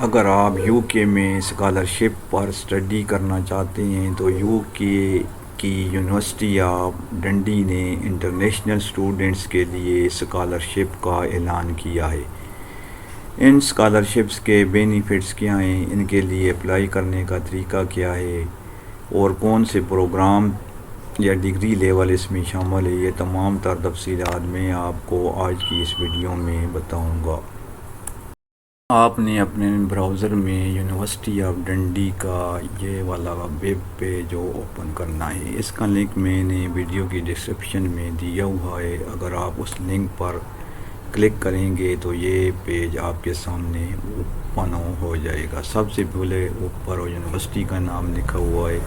اگر آپ یو کے میں اسکالرشپ پر اسٹڈی کرنا چاہتے ہیں تو یو کے کی یونیورسٹی آف ڈنڈی نے انٹرنیشنل اسٹوڈنٹس کے لیے اسکالرشپ کا اعلان کیا ہے۔ ان اسکالرشپس کے بینیفٹس کیا ہیں، ان کے لیے اپلائی کرنے کا طریقہ کیا ہے اور کون سے پروگرام یا ڈگری لیول اس میں شامل ہے، یہ تمام تر تفصیلات میں آپ کو آج کی اس ویڈیو میں بتاؤں گا۔ آپ نے اپنے براؤزر میں یونیورسٹی آف ڈنڈی کا یہ والا ویب پیج اوپن کرنا ہے۔ اس کا لنک میں نے ویڈیو کی ڈسکرپشن میں دیا ہوا ہے۔ اگر آپ اس لنک پر کلک کریں گے تو یہ پیج آپ کے سامنے اوپن ہو جائے گا۔ سب سے پہلے اوپر یونیورسٹی کا نام لکھا ہوا ہے،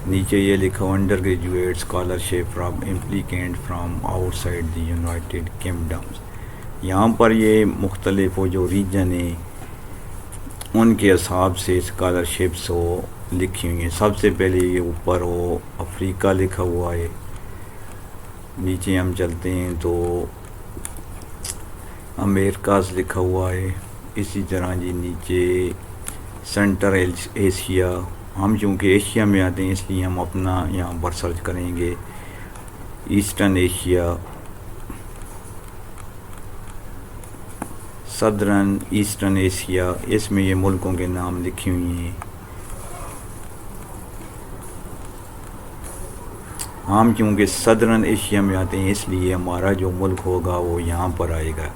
نیچے یہ لکھا ہوا under graduate scholarship from applicant from out side the United kingdom. یہاں پر یہ مختلف جو ریجن ہیں ان کے حساب سے اسکالرشپس لکھی ہوئی ہیں۔ سب سے پہلے یہ اوپر افریقہ لکھا ہوا ہے، نیچے ہم چلتے ہیں تو امریکاز لکھا ہوا ہے، اسی طرح جی نیچے سینٹرل ایشیا، ہم چونکہ ایشیا میں آتے ہیں اس لیے ہم اپنا یہاں پر سرچ کریں گے ایسٹرن ایشیا، صدرن ایسٹرن ایشیا، اس میں یہ ملکوں کے نام لکھی ہوئی ہیں۔ ہم چونکہ صدرن ایشیا میں آتے ہیں اس لیے ہمارا جو ملک ہوگا وہ یہاں پر آئے گا۔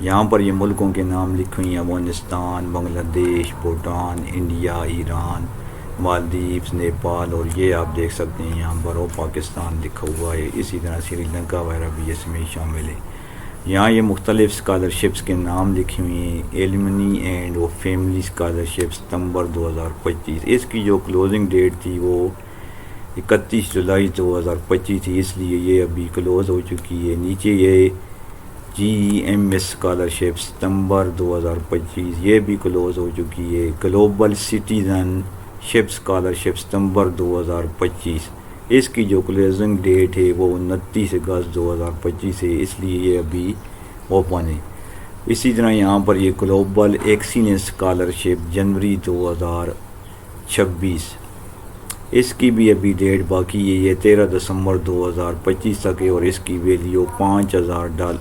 یہاں پر یہ ملکوں کے نام لکھے ہوئے ہیں، افغانستان، بنگلہ دیش، بھوٹان، انڈیا، ایران، مالدیپس، نیپال، اور یہ آپ دیکھ سکتے ہیں یہاں پر پاکستان لکھا ہوا ہے، اسی طرح سری لنکا وغیرہ بھی اس میں شامل ہے۔ یہاں یہ مختلف اسکالرشپس کے نام لکھے ہوئے ہیں، ایلومنی اینڈ فیملی اسکالرشپ ستمبر 2025۔ اس کی جو کلوزنگ ڈیٹ تھی وہ 31 جولائی 2025 تھی، اس لیے یہ ابھی کلوز ہو چکی ہے۔ نیچے یہ جی ایم ایس اسکالرشپ ستمبر 2025، یہ بھی کلوز ہو چکی ہے۔ گلوبل سٹیزن شپ اسکالرشپ ستمبر 2025، اس کی جو کلوزنگ ڈیٹ ہے وہ 29 اگست 2025 ہے، اس لیے یہ ابھی اوپن ہے۔ اسی طرح یہاں پر یہ گلوبل ایکسیلنس اسکالرشپ جنوری 2026، اس کی بھی ابھی ڈیٹ باقی ہے، یہ 13 دسمبر 2025 تک ہے، اور اس کی value $5,000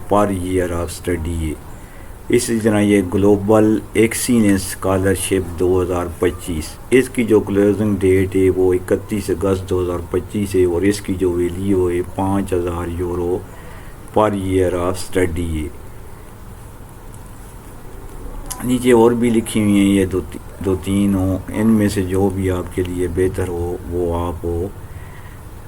per year of study ہے۔ اسی طرح یہ گلوبل ایکسیلنس اسکالرشپ 2025، اس کی جو کلوزنگ ڈیٹ ہے وہ 31 اگست 2025 ہے، اور اس کی جو ویلیو ہے €5,000 پر ایئر آف اسٹڈی ہے۔ نیچے اور بھی لکھی ہوئی ہیں، یہ دو تین ان میں سے جو بھی آپ کے لیے بہتر ہو وہ آپ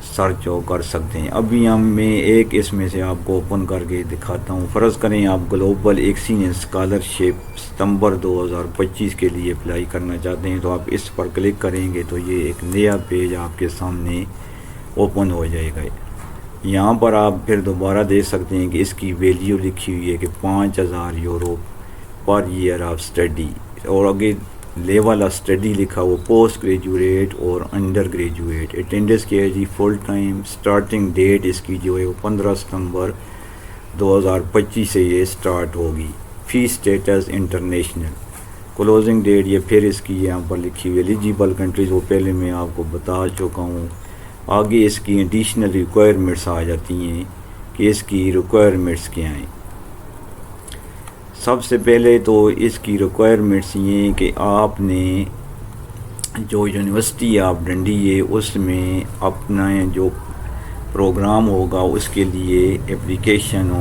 سرچ کر سکتے ہیں۔ ابھی میں ایک اس میں سے آپ کو اوپن کر کے دکھاتا ہوں۔ فرض کریں آپ گلوبل ایکسیلنس اسکالرشپ ستمبر 2025 کے لیے اپلائی کرنا چاہتے ہیں، تو آپ اس پر کلک کریں گے تو یہ ایک نیا پیج آپ کے سامنے اوپن ہو جائے گا۔ یہاں پر آپ پھر دوبارہ دیکھ سکتے ہیں کہ اس کی ویلیو لکھی ہوئی ہے کہ €5,000 پر ایئر آف اسٹڈی، اور آگے لیول آف اسٹڈی لکھا ہوا پوسٹ گریجویٹ اور انڈر گریجویٹ۔ اٹینڈنس کیا ہے جی فل ٹائم۔ اسٹارٹنگ ڈیٹ اس کی جو ہے وہ 15 ستمبر 2025 سے یہ اسٹارٹ ہوگی۔ فی اسٹیٹس انٹرنیشنل۔ کلوزنگ ڈیٹ یہ پھر اس کی یہاں پر لکھی ہوئی ایلیجیبل کنٹریز، وہ پہلے میں آپ کو بتا چکا ہوں۔ آگے اس کی ایڈیشنل ریکوائرمنٹس آ جاتی ہیں کہ اس کی ریکوائرمنٹس کیا ہیں۔ سب سے پہلے تو اس کی ریکوائرمنٹس یہ ہیں کہ آپ نے جو یونیورسٹی آف ڈنڈی ہے اس میں اپنا جو پروگرام ہوگا اس کے لیے اپلیکیشن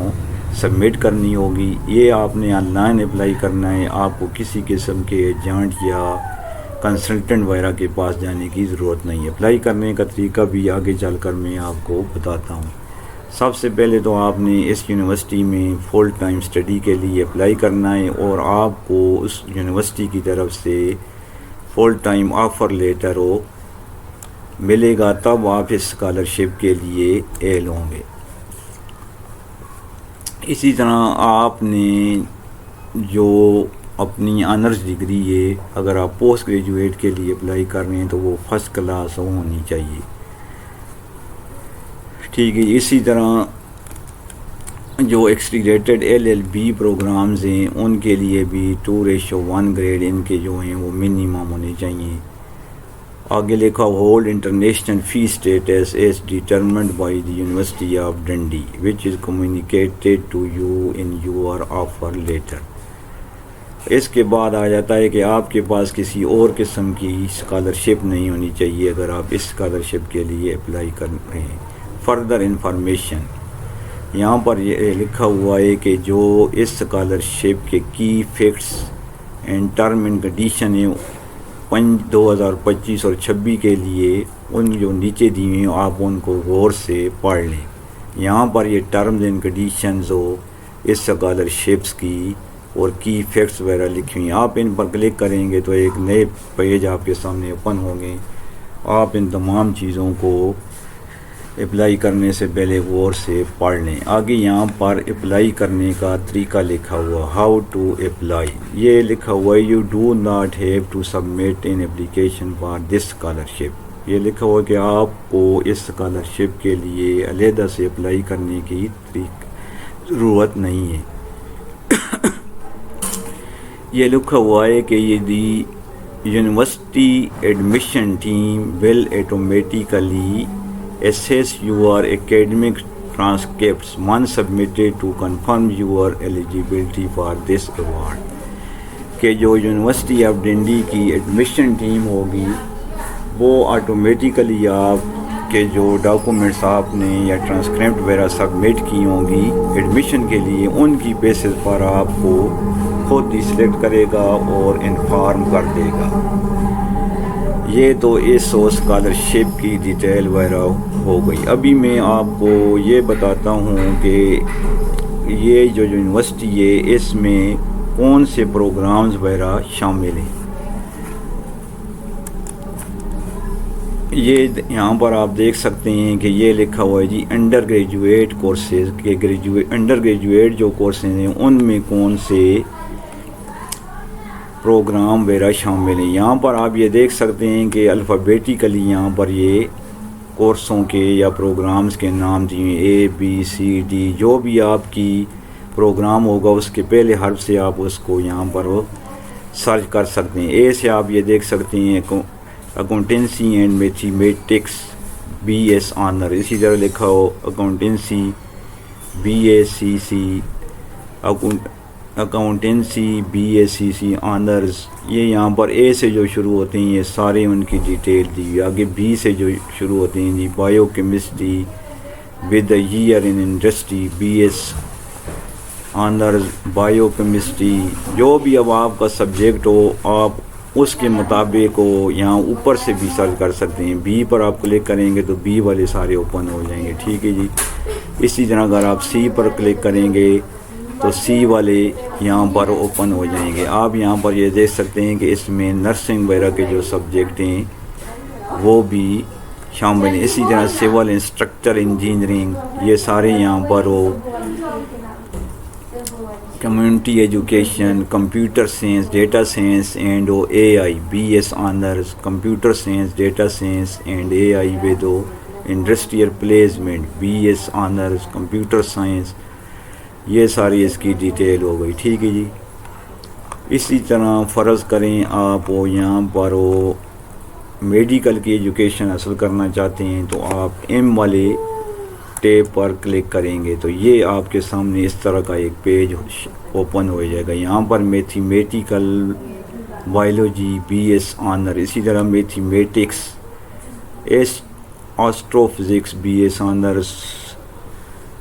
سبمٹ کرنی ہوگی۔ یہ آپ نے آن لائن اپلائی کرنا ہے، آپ کو کسی قسم کے ایجنٹ یا کنسلٹنٹ وغیرہ کے پاس جانے کی ضرورت نہیں ہے۔ اپلائی کرنے کا طریقہ بھی آگے چل کر میں آپ کو بتاتا ہوں۔ سب سے پہلے تو آپ نے اس یونیورسٹی میں فل ٹائم اسٹڈی کے لیے اپلائی کرنا ہے، اور آپ کو اس یونیورسٹی کی طرف سے فل ٹائم آفر لیٹر ملے گا، تب آپ اس اسکالرشپ کے لیے ایل ہوں گے۔ اسی طرح آپ نے جو اپنی آنرز ڈگری ہے، اگر آپ پوسٹ گریجویٹ کے لیے اپلائی کر رہے ہیں تو وہ فرسٹ کلاس ہونی چاہیے، ٹھیک ہے۔ اسی طرح جو ایکسٹیگریٹڈ LLB پروگرامز ہیں ان کے لیے بھی 2:1 گریڈ ان کے جو ہیں وہ منیمم ہونے چاہیے. آگے لکھا hold international fee status as determined by the University of Dundee which is communicated to you in your offer letter. اس کے بعد آ جاتا ہے کہ آپ کے پاس کسی اور قسم کی اسکالرشپ نہیں ہونی چاہیے اگر آپ اس اسکالرشپ کے لیے اپلائی کر رہے ہیں. فردر انفارمیشن یہاں پر یہ لکھا ہوا ہے کہ جو اس اسکالرشپ کے کی facts end term and condition ہیں 2025 اور 26 کے لیے ان جو نیچے دی ہوئی ہیں آپ ان کو غور سے پڑھ لیں. یہاں پر یہ ٹرمز اینڈ کنڈیشنز ہو اس اسکالرشپس کی اور کی فیکٹس وغیرہ لکھی ہوئی ہیں. آپ ان پر کلک کریں گے تو ایک نئے پیج آپ کے سامنے اوپن ہوں گے. آپ ان تمام چیزوں کو اپلائی کرنے سے پہلے غور سے پڑھ لیں. آگے یہاں پر اپلائی کرنے کا طریقہ لکھا ہوا ہاؤ ٹو اپلائی. یہ لکھا ہوا ہے you do not have to submit an application for this scholarship. یہ لکھا ہوا ہے کہ آپ کو اس اسکالرشپ کے لیے علیحدہ سے اپلائی کرنے کی ضرورت نہیں ہے. یہ لکھا ہوا ہے کہ یہ the university admission team will automatically assess your academic transcripts once submitted to confirm your eligibility for this award. کہ جو یونیورسٹی آف ڈنڈی کی ایڈمیشن ٹیم ہوگی وہ آٹومیٹیکلی آپ کے جو ڈاکومنٹس آپ نے یا ٹرانسکرپٹ وغیرہ سبمٹ کی ہوں گی ایڈمیشن کے لیے ان کی بیسس پر آپ کو خود ہی سلیکٹ کرے گا اور انفارم کر دے گا. یہ تو اس اسکالرشپ کی ڈیٹیل وغیرہ ہو گئی. ابھی میں آپ کو یہ بتاتا ہوں کہ یہ جو یونیورسٹی ہے اس میں کون سے پروگرامز وغیرہ شامل ہیں. یہ یہاں پر آپ دیکھ سکتے ہیں کہ یہ لکھا ہوا ہے جی انڈر گریجویٹ کورسز کے انڈر گریجویٹ جو کورسز ہیں ان میں کون سے پروگرام وغیرہ شامل ہیں. یہاں پر آپ یہ دیکھ سکتے ہیں کہ الفابیٹیکلی یہاں پر یہ کورسوں کے یا پروگرامز کے نام دیے ABCD جو بھی آپ کی پروگرام ہوگا اس کے پہلے حرف سے آپ اس کو یہاں پر سرچ کر سکتے ہیں. اے سے آپ یہ دیکھ سکتے ہیں accountancy and mathematics BS honour. اسی طرح لکھا ہو accountancy BACC accountancy BACC honours. یہ یہاں پر اے سے جو شروع ہوتے ہیں یہ سارے ان کی ڈیٹیل دی. آگے بی سے جو شروع ہوتے ہیں جی biochemistry with year in industry BS honours biochemistry. جو بھی اب آپ کا سبجیکٹ ہو آپ اس کے مطابق ہو یہاں اوپر سے بھی سرچ کر سکتے ہیں. بی پر آپ کلک کریں گے تو بی والے سارے اوپن ہو جائیں گے. ٹھیک ہے جی. اسی طرح اگر آپ سی پر کلک کریں گے تو سی والے یہاں پر اوپن ہو جائیں گے. آپ یہاں پر یہ دیکھ سکتے ہیں کہ اس میں نرسنگ وغیرہ کے جو سبجیکٹ ہیں وہ بھی شامل ہیں. اسی طرح سول انسٹرکچر انجینئرنگ یہ سارے یہاں پر ہو. Community education computer science data science and AI BS honours computer science data science and AI with industrial placement BS honours computer science. یہ ساری اس کی ڈیٹیل ہو گئی. ٹھیک ہے جی. اسی طرح فرض کریں آپ یہاں پر میڈیکل کی ایجوکیشن حاصل کرنا چاہتے ہیں تو آپ M والے ٹیب پر کلک کریں گے تو یہ آپ کے سامنے اس طرح کا ایک پیج اوپن ہو جائے گا. یہاں پر میتھمیٹیکل بایولوجی BS آنر. اسی طرح mathematics astrophysics BS honours.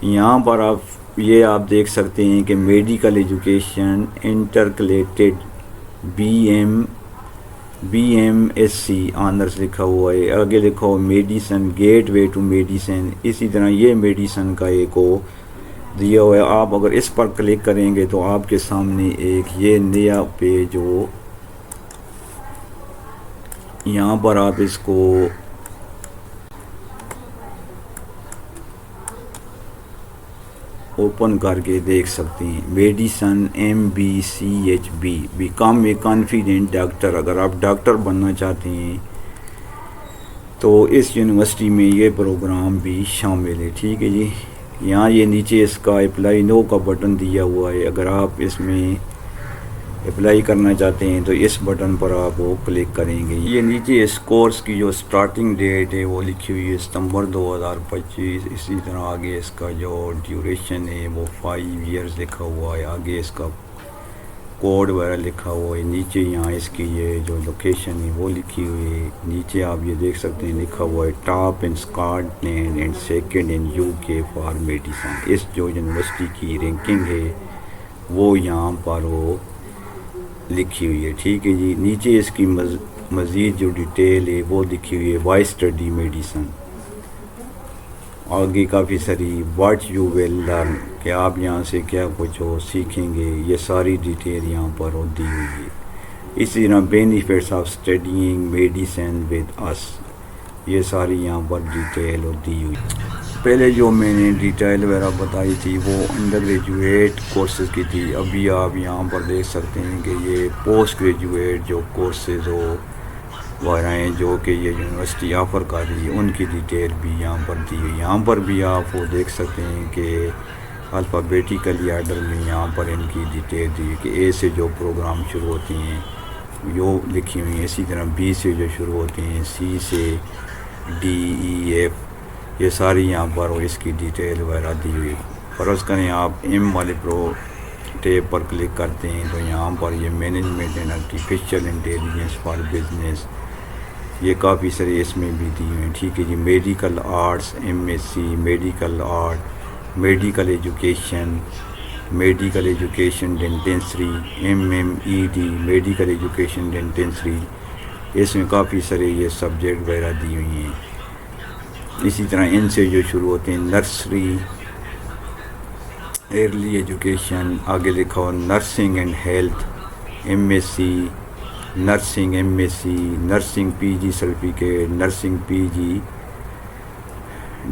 یہاں پر آپ دیکھ سکتے ہیں کہ medical education intercalated BMSc honours لکھا ہوا ہے. آگے لکھا ہوا medicine gateway to medicine. اسی طرح یہ میڈیسن کا ایک دیا ہوا ہے. آپ اگر اس پر کلک کریں گے تو آپ کے سامنے ایک یہ نیا پیج ہو. یہاں پر آپ اس کو اوپن کر کے دیکھ سکتے ہیں. Medicine MBCHB become a confident doctor. اگر آپ ڈاکٹر بننا چاہتے ہیں تو اس یونیورسٹی میں یہ پروگرام بھی شامل ہے. ٹھیک ہے جی. یہاں یہ نیچے اس کا اپلائی نو کا بٹن دیا ہوا ہے. اگر آپ اس میں اپلائی کرنا چاہتے ہیں تو اس بٹن پر آپ وہ کلک کریں گے. یہ نیچے اس کورس کی جو سٹارٹنگ ڈیٹ ہے وہ لکھی ہوئی ہے ستمبر 2025. اسی طرح آگے اس کا جو ڈیوریشن ہے وہ 5 ایئرز لکھا ہوا ہے. آگے اس کا کوڈ وغیرہ لکھا ہوا ہے. نیچے یہاں اس کی یہ جو لوکیشن ہے وہ لکھی ہوئی ہے. نیچے آپ یہ دیکھ سکتے ہیں لکھا ہوا ہے top in Scotland and second in UK for medicine. اس جو یونیورسٹی کی رینکنگ ہے وہ یہاں پر وہ لکھی ہوئی ہے. ٹھیک ہے جی. نیچے اس کی مزید جو ڈیٹیل ہے وہ لکھی ہوئی ہے وائی اسٹڈی میڈیسن. آگے کافی ساری واٹ یو ول لرن کہ آپ یہاں سے کیا کچھ سیکھیں گے، یہ ساری ڈیٹیل یہاں پر دی ہوئی ہے. اسی طرح benefits of studying medicine with us, یہ ساری یہاں پر ڈیٹیل دی ہوئی. پہلے جو میں نے ڈیٹیل وغیرہ بتائی تھی وہ انڈر گریجویٹ کورسز کی تھی. ابھی آپ یہاں پر دیکھ سکتے ہیں کہ یہ پوسٹ گریجویٹ جو کورسز وغیرہ ہیں جو کہ یہ یونیورسٹی آفر کر رہی ہے ان کی ڈیٹیل بھی یہاں پر دی ہوئی. یہاں پر بھی آپ وہ دیکھ سکتے ہیں کہ الفابیٹیکلی آرڈر میں یہاں پر ان کی ڈیٹیل دی ہے کہ اے سے جو پروگرام شروع ہوتے ہیں وہ لکھی ہوئی ہیں. اسی طرح بی سے جو شروع ہوتے ہیں، سی سے DEF، یہ ساری یہاں پر اس کی ڈیٹیل وغیرہ دی ہوئی. فرض کریں آپ ایم والے ٹیب پر کلک کرتے ہیں تو یہاں پر یہ management and artificial intelligence for business, یہ کافی سارے اس میں بھی دی ہوئی ہیں. ٹھیک ہے جی. Medical arts MSc، medical art, medical education, medical education dentistry MMED، medical education dentistry, اس میں کافی سارے یہ سبجیکٹ وغیرہ دی ہوئی ہیں. اسی طرح ان سے جو شروع ہوتے ہیں نرسری، ارلی ایجوکیشن، آگے لکھا ہو nursing and health MSc، nursing MSc، nursing PG certificate, nursing PG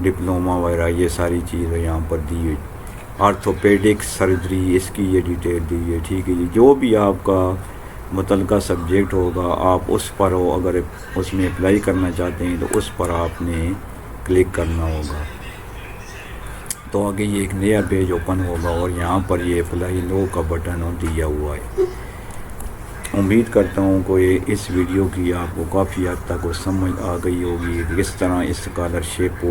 diploma وغیرہ، یہ ساری چیزیں یہاں پر دی ہوئی. آرتھوپیڈک سرجری، اس کی یہ ڈیٹیل دی ہے. ٹھیک ہے جی. جو بھی آپ کا متعلقہ سبجیکٹ ہوگا آپ اس پر اگر اس میں اپلائی کرنا چاہتے ہیں تو اس پر آپ نے کلک کرنا ہوگا. تو آگے یہ ایک نیا پیج اوپن ہوگا اور یہاں پر یہ اپلائی نو کا بٹن دیا ہوا ہے. امید کرتا ہوں کہ اس ویڈیو کی آپ کو کافی حد تک وہ سمجھ آ گئی ہوگی کہ کس طرح اس اسکالرشپ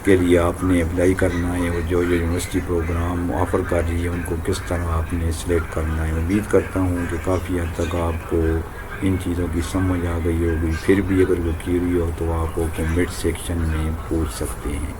کے لیے آپ نے اپلائی کرنا ہے اور جو یونیورسٹی پروگرام آفر کر رہی ہے ان کو کس طرح آپ نے سلیکٹ کرنا ہے. امید کرتا ہوں کہ کافی حد تک آپ کو ان چیزوں کی سمجھ آ گئی ہوگی. پھر بھی اگر وہ کیوری ہو تو آپ کو کمنٹ سیکشن میں پوچھ سکتے ہیں.